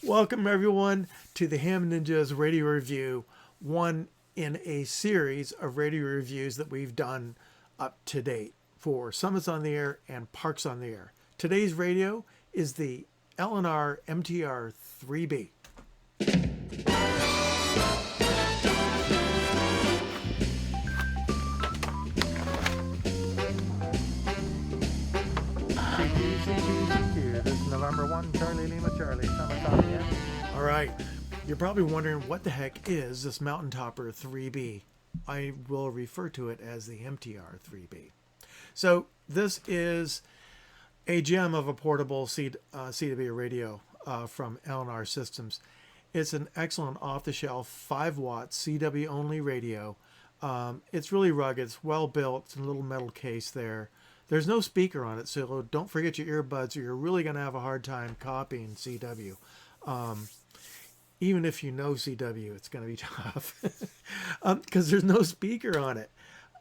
Welcome everyone to the Ham Ninjas radio review, one in a series of radio reviews that we've done up to date for Summits on the Air and Parks on the Air. Today's radio is the LNR MTR 3B. This is November 1, Charlie Lima Charlie, Summits on the Air. All right, you're probably wondering what the heck is this Mountain Topper 3B. I will refer to it as the MTR 3B. So this is a gem of a portable CW radio from LNR Systems. It's an excellent off-the-shelf 5-watt CW only radio. It's really rugged, it's well built, it's a little metal case there. There's no speaker on it, so don't forget your earbuds or you're really going to have a hard time copying CW. Even if you know CW, it's going to be tough because there's no speaker on it.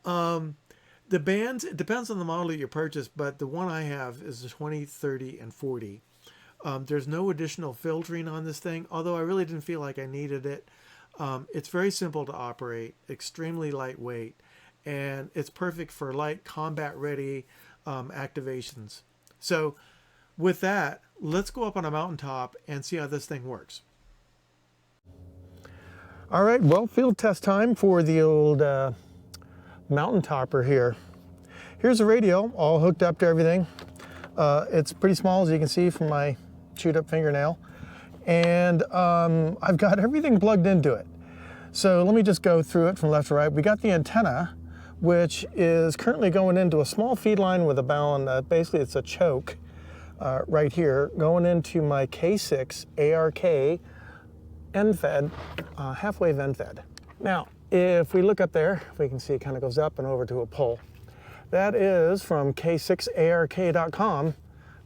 The bands, it depends on the model that you purchase, but the one I have is the 20, 30, and 40. There's no additional filtering on this thing, although I really didn't feel like I needed it. It's very simple to operate, extremely lightweight, and it's perfect for light combat ready activations. So with that, let's go up on a mountaintop and see how this thing works. All right, well, field test time for the old mountain topper here. Here's the radio all hooked up to everything. It's pretty small, as you can see from my chewed up fingernail, and I've got everything plugged into it. So let me just go through it from left to right. We got the antenna, which is currently going into a small feed line with a balun. Basically it's a choke right here, going into my K6 ARK end fed, half-wave end fed. Now, if we look up there, we can see it kind of goes up and over to a pole. That is from k6ark.com.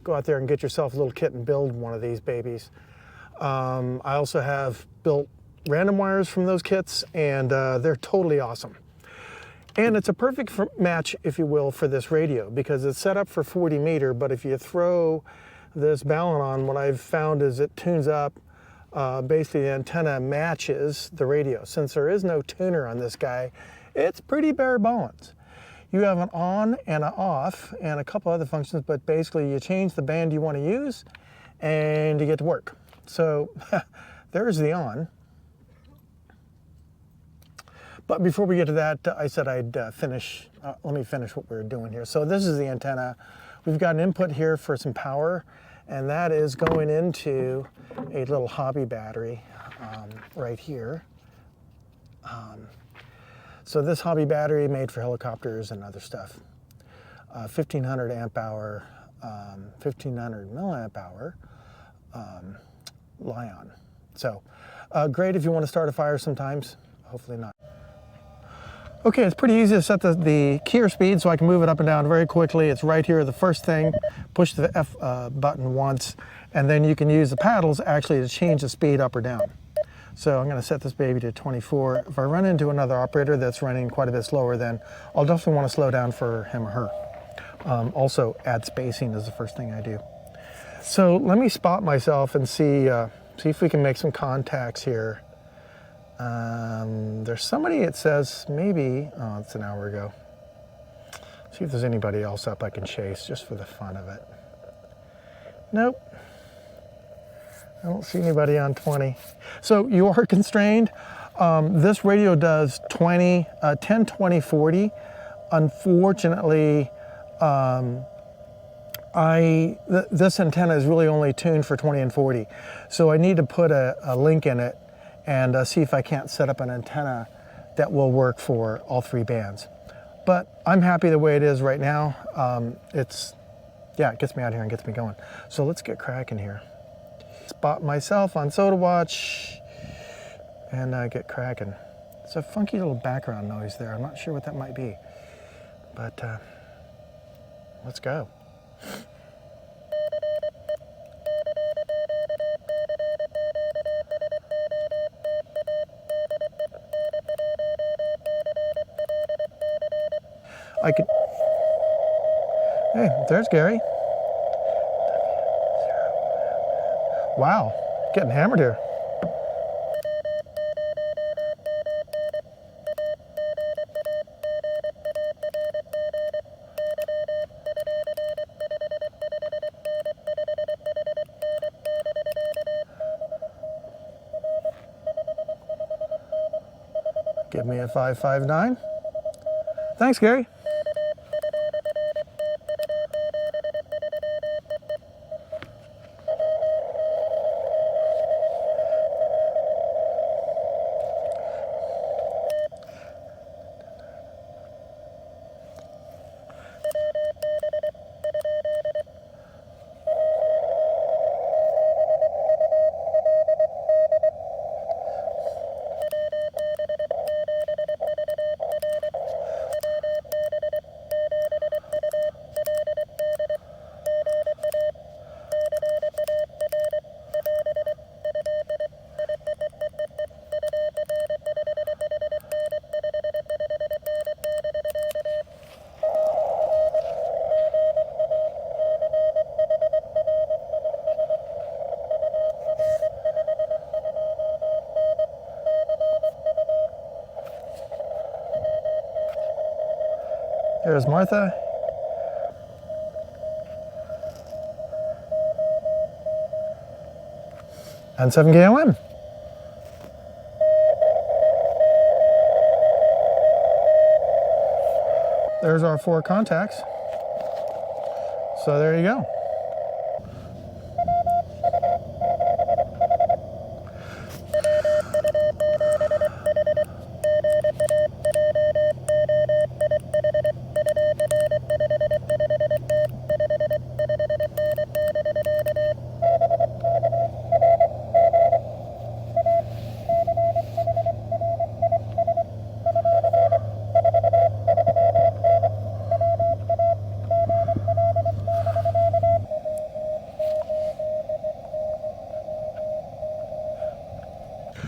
Go out there and get yourself a little kit and build one of these babies. I also have built random wires from those kits, and they're totally awesome. And it's a perfect match, if you will, for this radio because it's set up for 40 meter, but if you throw this balun on, what I've found is it tunes up. Basically the antenna matches the radio. Since there is no tuner on this guy, it's pretty bare bones. You have an on and an off and a couple other functions, but basically you change the band you want to use and you get to work. So there's the on. But before we get to that, I said I'd finish, let me finish what we're doing here. So this is the antenna. We've got an input here for some power, and that is going into a little hobby battery right here. So this hobby battery made for helicopters and other stuff. 1500 amp hour, 1500 milliamp hour Li-on. So great if you want to start a fire sometimes, hopefully not. Okay, it's pretty easy to set the keyer speed so I can move it up and down very quickly. It's right here, the first thing. Push the F button once, and then you can use the paddles actually to change the speed up or down. So I'm going to set this baby to 24. If I run into another operator that's running quite a bit slower, then I'll definitely want to slow down for him or her. Also, add spacing is the first thing I do. So let me spot myself and see if we can make some contacts here. There's somebody, it says maybe, oh, it's an hour ago. See if there's anybody else up I can chase just for the fun of it. Nope. I don't see anybody on 20. So you are constrained. This radio does 10, 20, 40. Unfortunately, this antenna is really only tuned for 20 and 40. So I need to put a link in it and see if I can't set up an antenna that will work for all 3 bands. But I'm happy the way it is right now. Yeah, it gets me out here and gets me going. So let's get cracking here. Spot myself on SOTA watch and get cracking. It's a funky little background noise there. I'm not sure what that might be, but let's go. Hey, there's Gary. Wow, Getting hammered here. Give me a 559. Thanks, Gary. There's Martha. And 7 KOM. There's our 4 contacts. So there you go.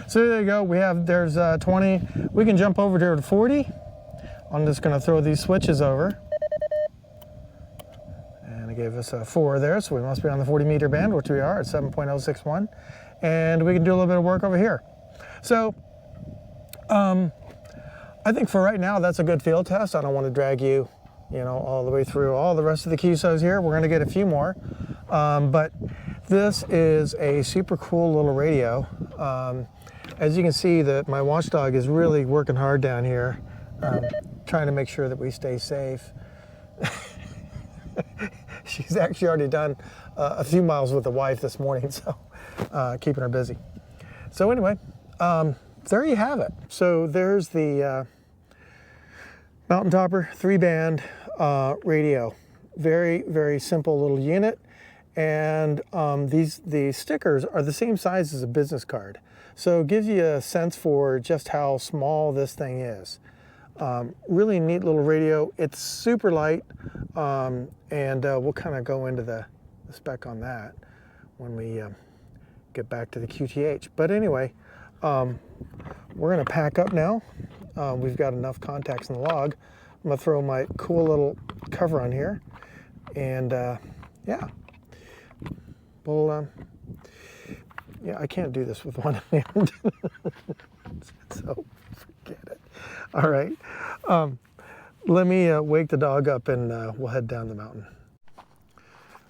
So there you go. There's 20. We can jump over to 40. I'm just going to throw these switches over. And it gave us a 4 there, so we must be on the 40 meter band, which we are at 7.061. And we can do a little bit of work over here. So I think for right now, that's a good field test. I don't want to drag you, all the way through all the rest of the QSOs here. We're going to get a few more. But this is a super cool little radio. As you can see, my watchdog is really working hard down here, trying to make sure that we stay safe. She's actually already done a few miles with the wife this morning, so keeping her busy. So anyway, there you have it. So there's the Mountain Topper 3-band radio. Very, very simple little unit. And these stickers are the same size as a business card. So it gives you a sense for just how small this thing is. Really neat little radio. It's super light, and we'll kind of go into the spec on that when we get back to the QTH. But anyway, we're going to pack up now. We've got enough contacts in the log. I'm going to throw my cool little cover on here, and yeah. Well, yeah, I can't do this with one hand, so forget it. All right, let me wake the dog up and we'll head down the mountain.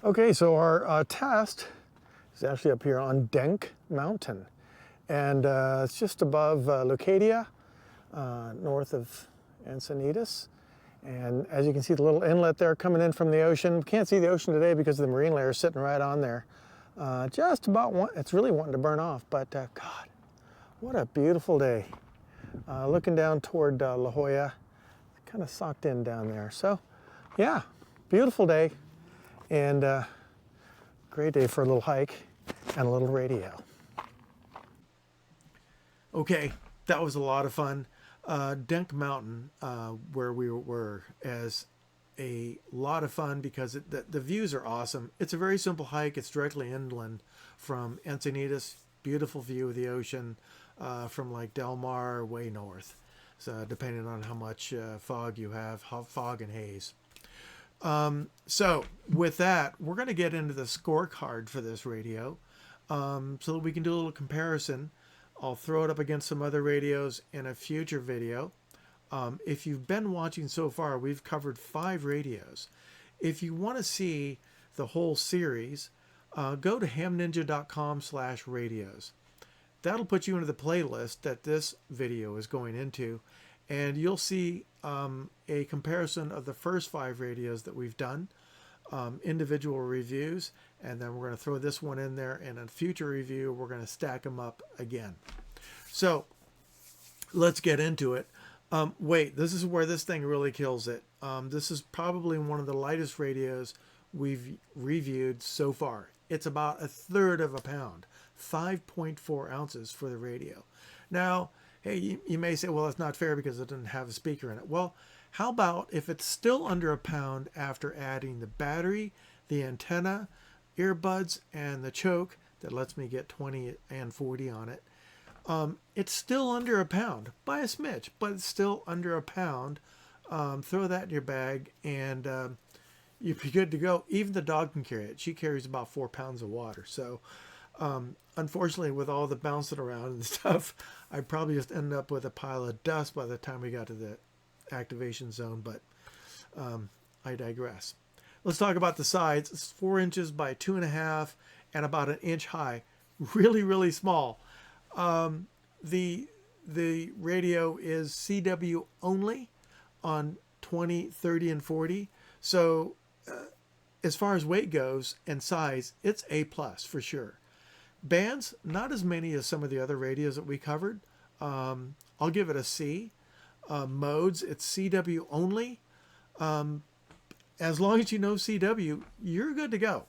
Okay, so our test is actually up here on Denk Mountain, and it's just above Leucadia, north of Encinitas. And as you can see, the little inlet there coming in from the ocean. Can't see the ocean today because the marine layer is sitting right on there. Just about it's really wanting to burn off, but God, what a beautiful day. Looking down toward La Jolla, kind of socked in down there. So yeah, beautiful day, and great day for a little hike and a little radio. Okay, that was a lot of fun. Denk Mountain, where we were, as a lot of fun because the views are awesome. It's a very simple hike. It's directly inland from Encinitas. Beautiful view of the ocean from like Del Mar way north. So depending on how much fog you have, fog and haze. So with that, we're going to get into the scorecard for this radio. so that we can do a little comparison. I'll throw it up against some other radios in a future video. If you've been watching so far, we've covered 5 radios. If you want to see the whole series, go to hamninja.com/radios. That'll put you into the playlist that this video is going into, and you'll see a comparison of the first 5 radios that we've done, individual reviews, and then we're going to throw this one in there, and in a future review we're going to stack them up again. So let's get into it. Wait, this is where this thing really kills it. This is probably one of the lightest radios we've reviewed so far. It's about 1/3 of a pound, 5.4 ounces for the radio. Now, hey, you may say, well, that's not fair because it doesn't have a speaker in it. Well, how about if it's still under a pound after adding the battery, the antenna, earbuds, and the choke that lets me get 20 and 40 on it? It's still under a pound by a smidge, but it's still under a pound. Throw that in your bag and you'd be good to go. Even the dog can carry it. She carries about 4 pounds of water. So unfortunately, with all the bouncing around and stuff, I probably just ended up with a pile of dust by the time we got to the activation zone, but I digress. Let's talk about the sides. It's 4 inches by 2.5 and about 1 inch high. Really, really small. The radio is CW only on 20, 30, and 40. So as far as weight goes and size, it's A+ for sure. Bands, not as many as some of the other radios that we covered. I'll give it a C. Modes, it's CW only. As long as you know CW, you're good to go.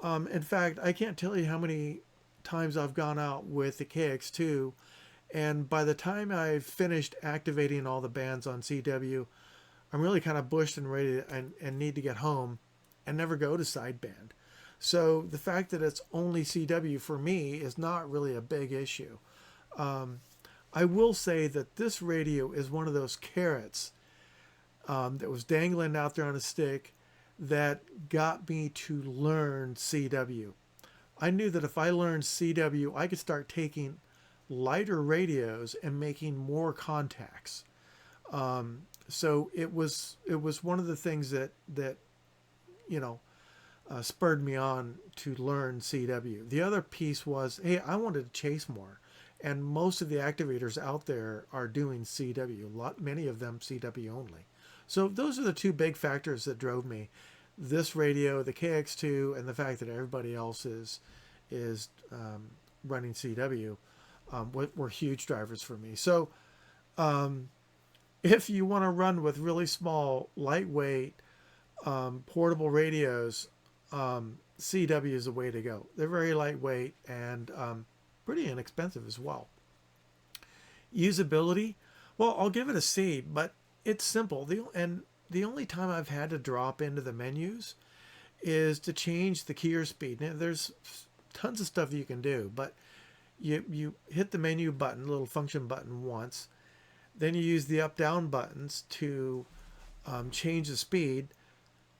In fact, I can't tell you how many times I've gone out with the KX2, and by the time I've finished activating all the bands on CW, I'm really kind of bushed and ready to, and need to get home and never go to sideband. So the fact that it's only CW for me is not really a big issue. I will say that this radio is one of those carrots that was dangling out there on a stick that got me to learn CW. I knew that if I learned CW, I could start taking lighter radios and making more contacts. So it was one of the things that spurred me on to learn CW. The other piece was, hey, I wanted to chase more, and most of the activators out there are doing CW. Many of them CW only. So those are the 2 big factors that drove me. This radio, the KX2, and the fact that everybody else is running CW were huge drivers for me. So if you want to run with really small, lightweight, portable radios, CW is the way to go. They're very lightweight and pretty inexpensive as well. Usability, well, I'll give it a C, but it's simple. The only time I've had to drop into the menus is to change the keyer speed. Now, there's tons of stuff you can do, but you hit the menu button, little function button once, then you use the up-down buttons to change the speed.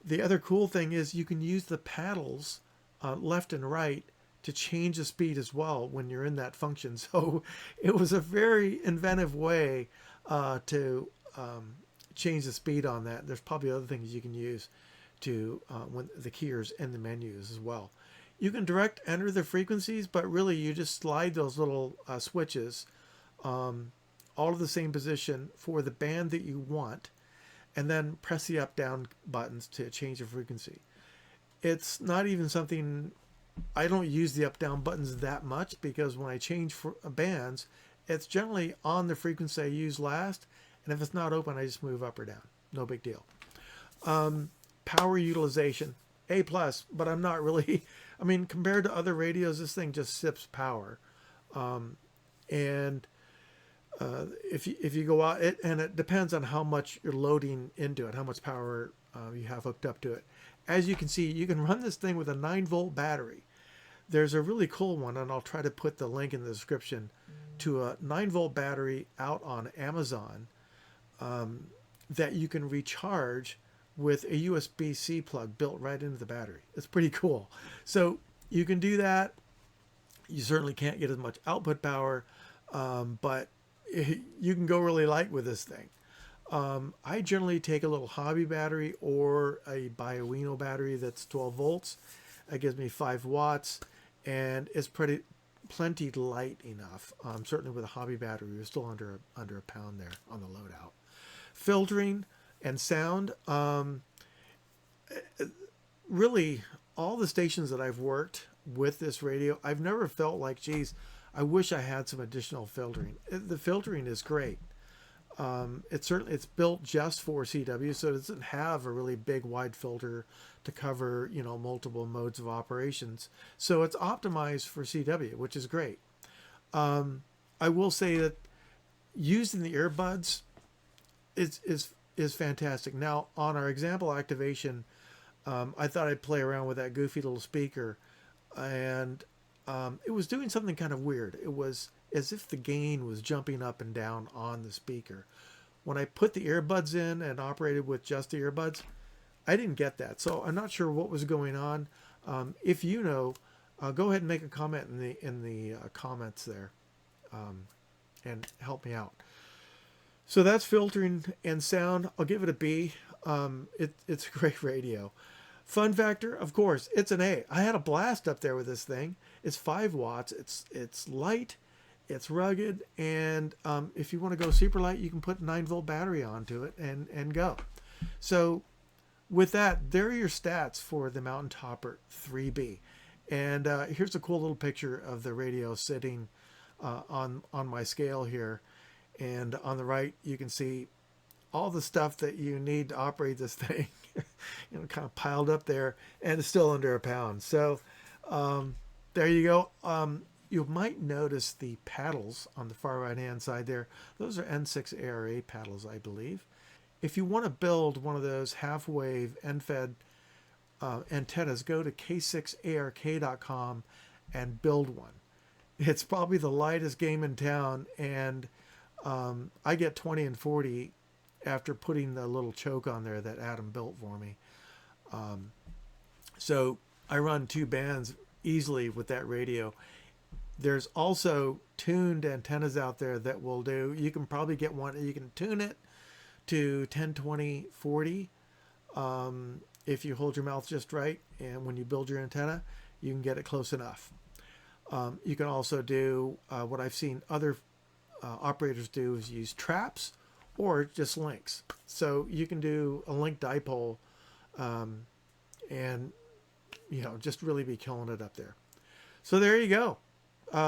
The other cool thing is you can use the paddles left and right to change the speed as well when you're in that function. So it was a very inventive way to change the speed on that. There's probably other things you can use to when the keyers in the menus as well. You can direct enter the frequencies, but really you just slide those little switches all to the same position for the band that you want, and then press the up down buttons to change the frequency. It's not even something, I don't use the up down buttons that much, because when I change for bands, it's generally on the frequency I use last, and if it's not open, I just move up or down. No big deal. Power utilization, A+, but I'm not really, I mean, compared to other radios, this thing just sips power. And if you go out, and it depends on how much you're loading into it, how much power you have hooked up to it. As you can see, you can run this thing with a 9-volt battery. There's a really cool one, and I'll try to put the link in the description, to a 9-volt battery out on Amazon that you can recharge with a USB-C plug built right into the battery. It's pretty cool. So you can do that. You certainly can't get as much output power, but you can go really light with this thing. I generally take a little hobby battery or a Bioenno battery that's 12 volts. That gives me 5 watts, and it's plenty light enough. Certainly with a hobby battery, we're still under a pound there on the Loadout. Filtering and sound. Really, all the stations that I've worked with this radio, I've never felt like, geez, I wish I had some additional filtering. The filtering is great. It's built just for CW, so it doesn't have a really big wide filter to cover, you know, multiple modes of operations. So it's optimized for CW, which is great. I will say that using the earbuds is fantastic. Now, on our example activation, I thought I'd play around with that goofy little speaker, and it was doing something kind of weird. It was as if the gain was jumping up and down on the speaker. When I put the earbuds in and operated with just the earbuds, I didn't get that. So I'm not sure what was going on. If you know, go ahead and make a comment in the comments there, and help me out. So that's filtering and sound. I'll give it a B. It's a great radio. Fun factor, of course, it's an A. I had a blast up there with this thing. It's 5 watts. It's light. It's rugged. And if you want to go super light, you can put a 9-volt battery onto it and go. So with that, there are your stats for the Mountain Topper 3B. And here's a cool little picture of the radio sitting on my scale here. And on the right, you can see all the stuff that you need to operate this thing, you know, kind of piled up there, and it's still under a pound. So there you go. You might notice the paddles on the far right-hand side there. Those are N6 ARA paddles, I believe. If you want to build one of those half-wave end-fed antennas, go to k6ark.com and build one. It's probably the lightest game in town, and I get 20 and 40 after putting the little choke on there that Adam built for me. So I run 2 bands easily with that radio. There's also tuned antennas out there that will do, you can probably get one, you can tune it to 10, 20, 40 if you hold your mouth just right, and when you build your antenna, you can get it close enough. You can also do what I've seen other operators do is use traps or just links. So you can do a link dipole and, you know, just really be killing it up there. So there you go.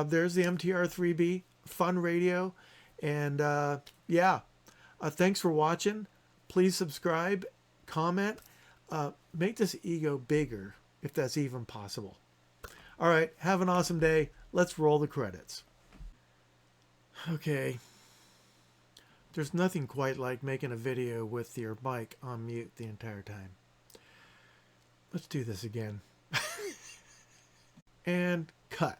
There's the MTR 3B, fun radio. And yeah, thanks for watching. Please subscribe, comment, make this ego bigger if that's even possible. All right, have an awesome day. Let's roll the credits. Okay. There's nothing quite like making a video with your mic on mute the entire time. Let's do this again. And cut.